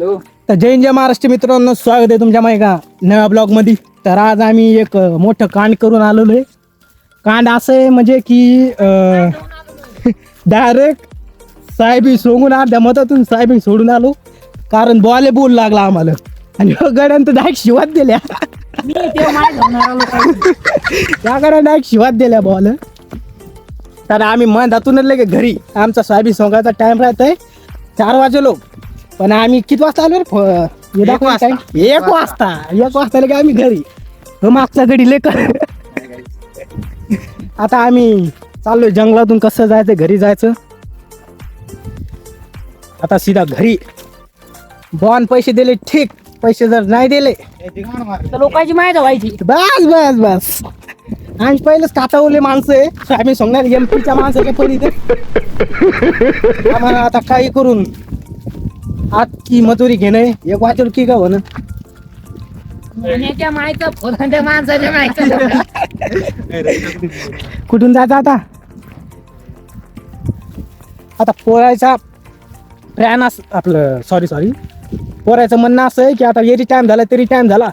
Hello. तर जय जय महाराष्ट्र मित्रांनो, स्वागत आहे तुमच्या एका नव्या ब्लॉग मध्ये. तर आज आम्ही एक मोठं कांड करून आलेलो आहे. कांड असं आहे म्हणजे की डायरेक्ट साहेबी सोंगून अर्ध्या मतातून साहेबी सोडून आलो, कारण बॉले बोल लागला आम्हाला आणि गड्यानं तर डायरेक्ट शिवात दिल्या. त्या गड्या डायरेक्ट शिवात दिल्या बॉल. तर आम्ही मधातूनच लगे घरी. आमचा साहेबी सोंगायचा टाइम राहतोय 4 वाजेलो, पण आम्ही किती वाजता आलो रे? 1 वाजता लगे आम्ही घरी. मागचा गडी लेकर. आता आम्ही चाललोय जंगलातून. कसं जायचं? घरी जायचं. आता सीधा घरी. बॉन पैसे दिले ठीक, पैसे जर नाही दिले तर लोकांची माहिती व्हायची. बस बस बस. आम्ही पहिलेच कातावले माणसं आहे. आम्ही सांगणार एमपीच्या माणसाच्या परी आम्हाला आता काही करून आज की मजुरी घेणं एक वाचर की का होणं. कुठून जायचं आता? आता पोरायचा प्लॅन आपलं सॉरी पोरायचं म्हणणं असं आहे की आता येरी टाइम झाला तरी टाइम झाला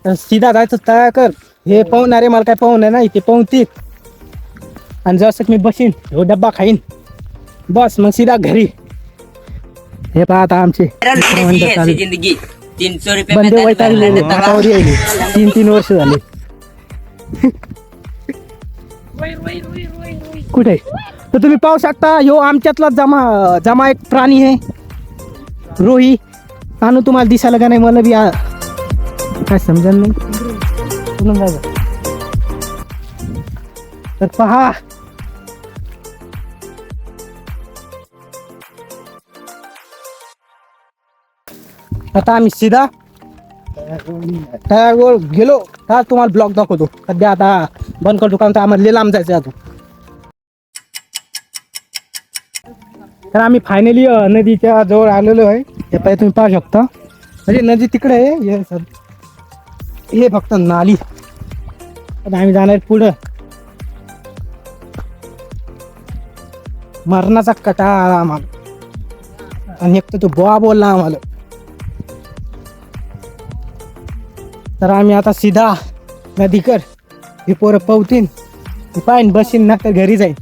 तर सीधा जायचं तयार कर. हे पाहुणारे मला काय पाहुणे नाही, ते पाहुणतील. आणि जसं मी बसीन हो डब्बा खाईन बस, मग सीधा घरी. हे पहा आता आमचे जिंदगी 300 रुपये बंदे वैतागले, हातावर यायले. 3 वर्ष झाले. कुठे? तर तुम्ही पाहू शकता, ह्यो आमच्यातला जमा एक प्राणी आहे, रोही. आणू तुम्हाला दिसायला का नाही मला बी काय समजलं नाही. तर पहा, आता आम्ही सीधा तयार गेलो तर तुम्हाला ब्लॉग दाखवतो. सध्या आता बंद करतो कारण आम्हाला लांब जायचं अजून. तर आम्ही फायनली नदीच्या जवळ आलेलो आहे. हे पाहिजे तुम्ही पाहू शकता. म्हणजे नदी तिकडे आहे, हे फक्त नाली. आता आम्ही जाणार पुढं. मरणाचा कटाळा आला आम्हाला, आणि एक तर तो बुवा बोलला आम्हाला. तर आम्ही आता सीधा नदीकर. हे पोरं पावतीन पाहिन बसीन ना तर घरी जाईन.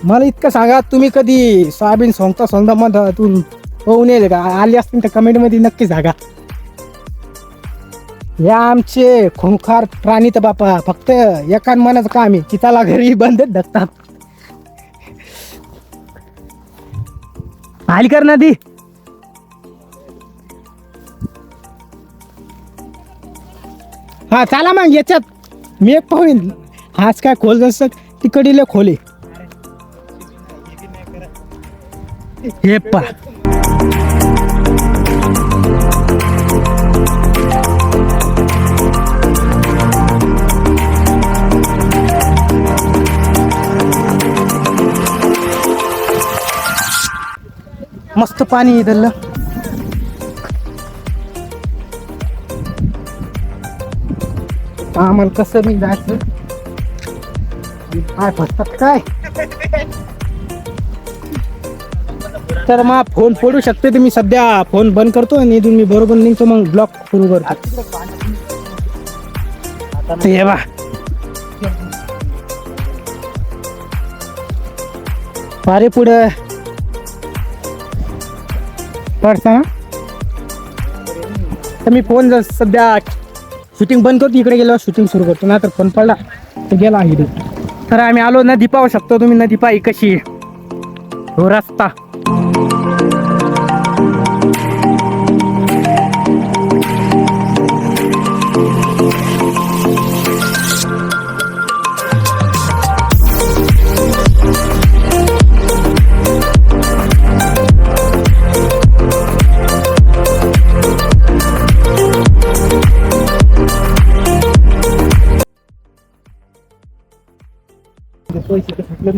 मला इतकं सांगा, तुम्ही कधी सोयाबीन सोंगता मधातून पाहून येईल का? आली असतील तर कमेंटमध्ये नक्की सांगा. या आमचे खुंखार प्राणी तर बापा फक्त एकान मनाचं काम आहे की त्याला घरी बंदच धरतात. आली कर नदी. हा चला मग याच्यात मी एक पाहून. हाच काय खोल जसं तिकडीले खोले. हे पा मस्त पाणी इथलं. आम्हाला कसं मी जायचं काय फसतात काय. तर मग फोन फोडू शकते तुम्ही. सध्या फोन बंद करतो आणि इथून मी बरोबर निघतो, मग ब्लॉक सुरू करतो. हे बा पारे पुढं पडता ना. तर मी फोन जर सध्या शूटिंग बंद करतो, इकडे गेल्यावर शूटिंग सुरू करतो, ना तर फोन पडला तर गेला आहे. तर आम्ही आलो. नदी पाहू शकतो तुम्ही. नदी पाही कशी हो रस्ता.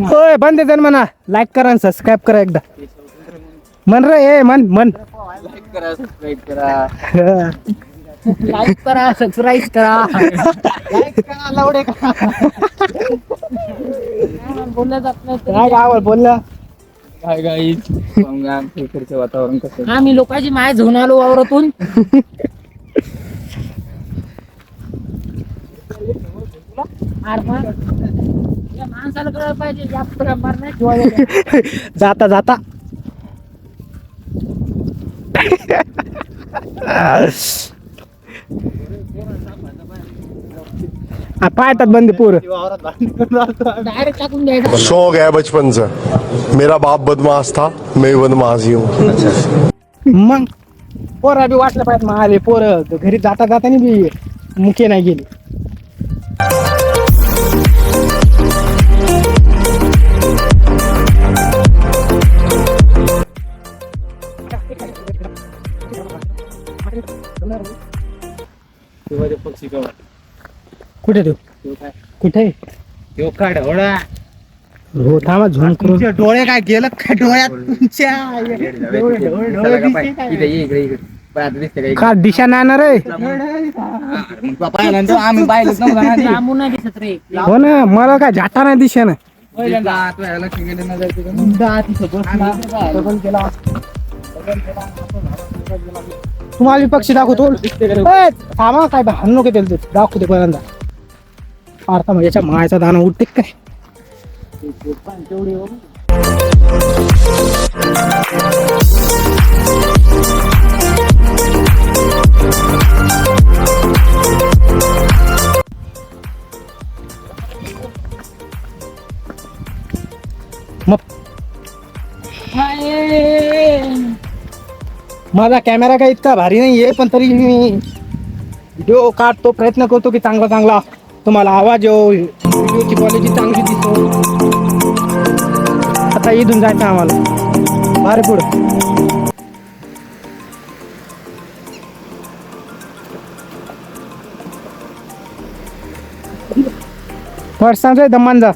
होय बंद जण म्हणा. लाईक करा आणि सबस्क्राईब करा एकदा. मन रे हे मन लाईक करा, सबस्क्राईब करा. लाईक करा, सबस्क्राईब करा. लाईक करा, लावडे करा. बोललं जात नाही काय गावाला बोलला. काय गाईच आमच्या इकडचं वातावरण कसं आम्ही लोकांची माय घेऊन आलो वावरातून. माणसाला कळलं पाहिजे जास्त मारणार जाता जाता पाहतात बंद पोर डायरेक्ट टाकून द्यायचं. शौक है बचपन से, मेरा बाप बदमाश था, मैं बदमाश ही हूँ. मग पोरा बी वाटलं पाहिजे मग आले पोर घरी जाता जातानी बी मुके नाही गेले. पक्षी कवा कुठे तू कुठे तो काय ढवळा हो थांबा झोन करून डोळे काय गेलं काय डोळ्यात तुमच्या इकडे इकडे दिसते का दिशा नाही ना रे. पाहिल्यानंतर आम्ही पाहिलंच नव्हतं लांबून नाही दिसत रे. हो ना मला काय जाता नाही दिशा ना. लक्ष गेलं ना तुम्हाला बी पक्षी दाखवतो. ए, थांबा काय भांडण नको त्याला दाखवते पहिल्यांदा. अर्था मग याच्या मायचा दाना उठते काय. मग माझा कॅमेरा काही इतका भारी नाही आहे पण तरी मी व्हिडिओ काढतो प्रयत्न करतो की चांगला चांगला तुम्हाला आवाज येऊ व्हिडिओची क्वालिटी चांगली दिसो. आता इथून जायचं आम्हाला भारी पुढं. फरसांचं दमान जा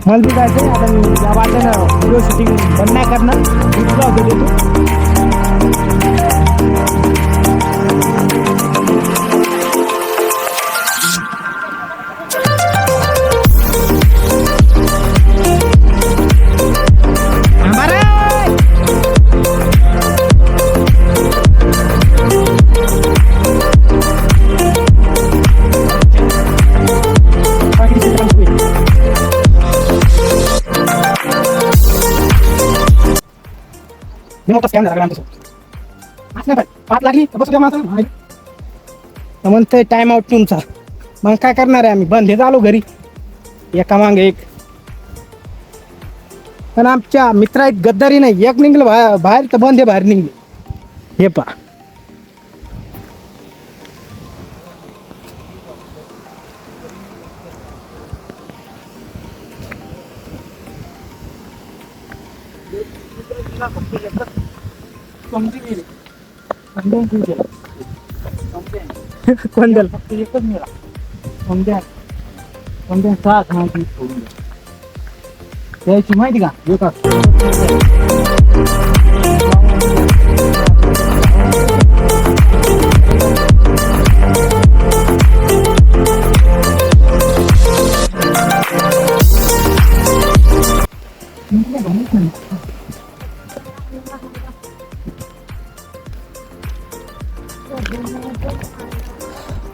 मला बी जायचं. आता मी या वाटल्यानं व्हिडिओ शूटिंग बंद नाही करणार. मोठा स्कॅम झाला आमच्यासोबत. पाच लागली बस द्या माझं म्हणतंय टाइम आउट तुमचा. मग काय करणार आहे आम्ही बंद झालो घरी एका मागे एक. पण आमच्या मित्रा एक गद्दारी नाही. एक निघलं बाहेर तर बंद बाहेर निघले. हे पा कोण द्याल फक्त एकच मिळा. कोणत्या कोणत्या साथ द्यायची माहिती का एका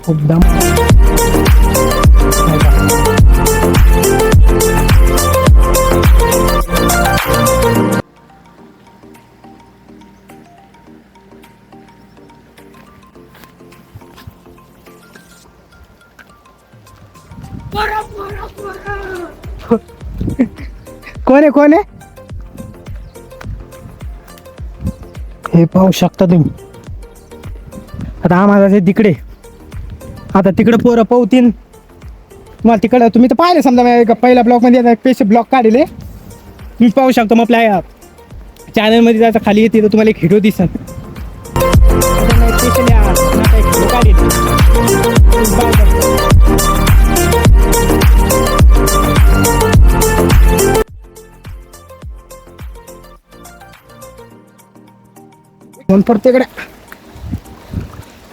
खूप दम. कोण आहे हे पाहू शकता तुम्ही. आता आम्हाला तिकडे आता तिकडे पोरं पावतीन तुम्हाला तिकडं. तुम्ही तर पाहिले समजा पहिल्या ब्लॉकमध्ये पेशे ब्लॉक काढले तुम्ही पाहू शकता. मग आपल्या चॅनलमध्ये जायचं खाली येते तर तुम्हाला एक व्हिडिओ दिसन. फोन पडते इकडे.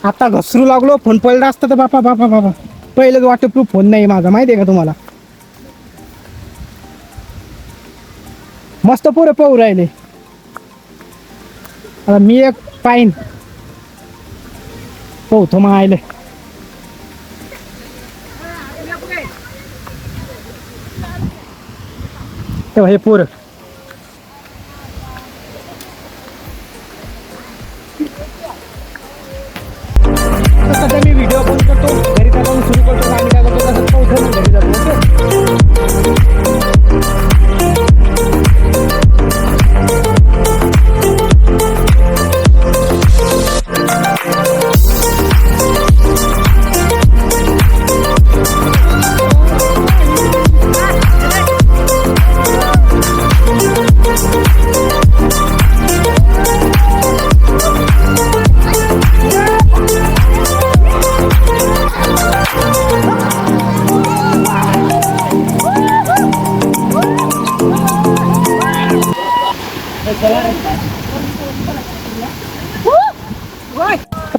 आता घसरू लागलो. फोन पडला असता तर बापा बापा बापा पहिलेच वॉटरप्रूफ फोन नाही माझा माहिती आहे का तुम्हाला. मस्त पोरं पाहू राहिले. आता मी एक पाईन पोहतो मग आयले. तेव्हा हे पोरं सध्या मी व्हिडिओ कॉल करतो, घरी जाऊन सुरू करतो आणि काय करतो तसंच पाहतो मग घरी जातो.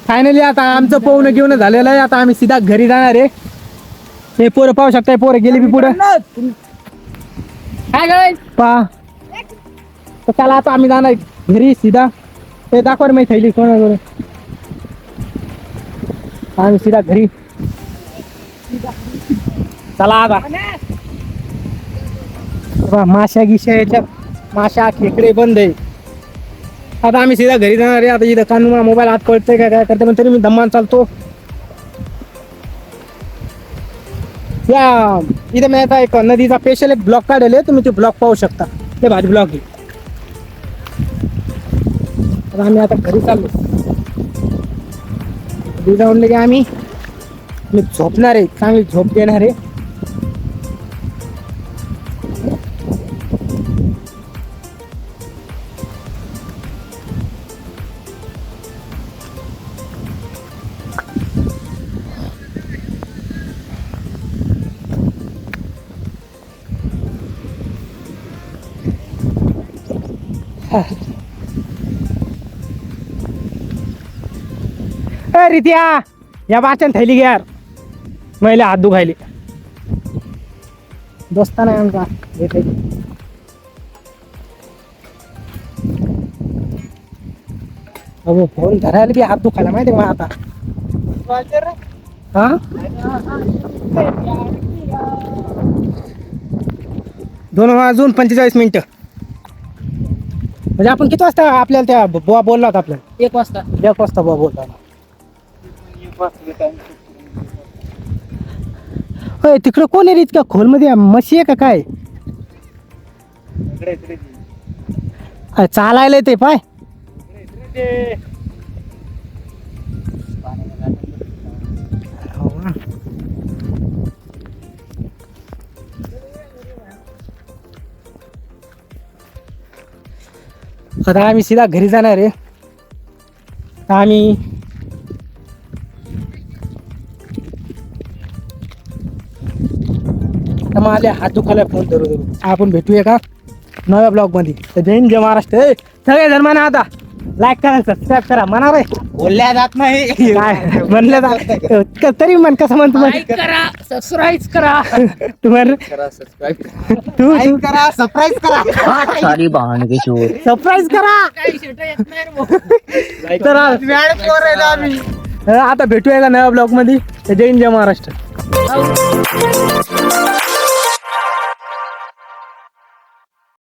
फायनली आता आमचं पोहणं घेऊन झालेलं आहे. आता आम्ही सीधा घरी जाणार आहे. हे पोरं पाहू शकताय, पोरं गेली बी पुढे पा. तर चला आता आम्ही जाणार घरी सीधा. ते दाखवा रे माहिती थैली कोणाकडे. आम्ही सीधा घरी. चला आता माशा गिशा याच्यात माशा खेकडे बंद आहे. आता आम्ही सीधा घरी जाणार आहे. आता इथं कानून मोबाईल हात पडतंय काय करते पण तरी मी दमान चालतो. या इथे मी आता एक नदीचा स्पेशल एक ब्लॉक काढले, तुम्ही ते ब्लॉक पाहू शकता. ते भारी ब्लॉक आहे. आता आम्ही आता घरी चाललो. घरी जाऊन लगे आम्ही झोपणार आहे, चांगली झोप देणार आहे. रित्या या वाचन थैली घ्या यार, मैले हात दुखायले. दोस्ताना आहे आमचा हे थैली. अहो फोन धरायला बी हात दुखायला माहिती का आता. हा 2:45 म्हणजे आपण किती वाजता आपल्याला त्या बुवा बोलला होता आपल्याला 1 वाजता. 1 वाजता बुवा बोलला. तिकडं कोण आहे इतक्या खोलमध्ये, म्हशी आहे का काय. चालायला ते पाय. आता आम्ही सीधा घरी जाणार आहे. आम्ही आले हात दुखायला फोन धरू. आपण भेटूया का नव्या ब्लॉग मध्ये. तर जय हिंद जय महाराष्ट्र. सगळे जण म्हणा आता लाईक करा सबस्क्राईब करा म्हणा रे. बोलल्या जात नाही काय म्हणलं जात तरी म्हण कसं म्हणतो लाईक करा, सबस्क्राईब करा. तू म्हण करा सबस्क्राईब करा. तू करा, सरप्राईज करा. सारी बहान के शोर. सरप्राईज करा. काही शेट येत नाही रे. तर आम्ही आता भेटूया का नव्या ब्लॉग मध्ये. जय हिंद जय महाराष्ट्र.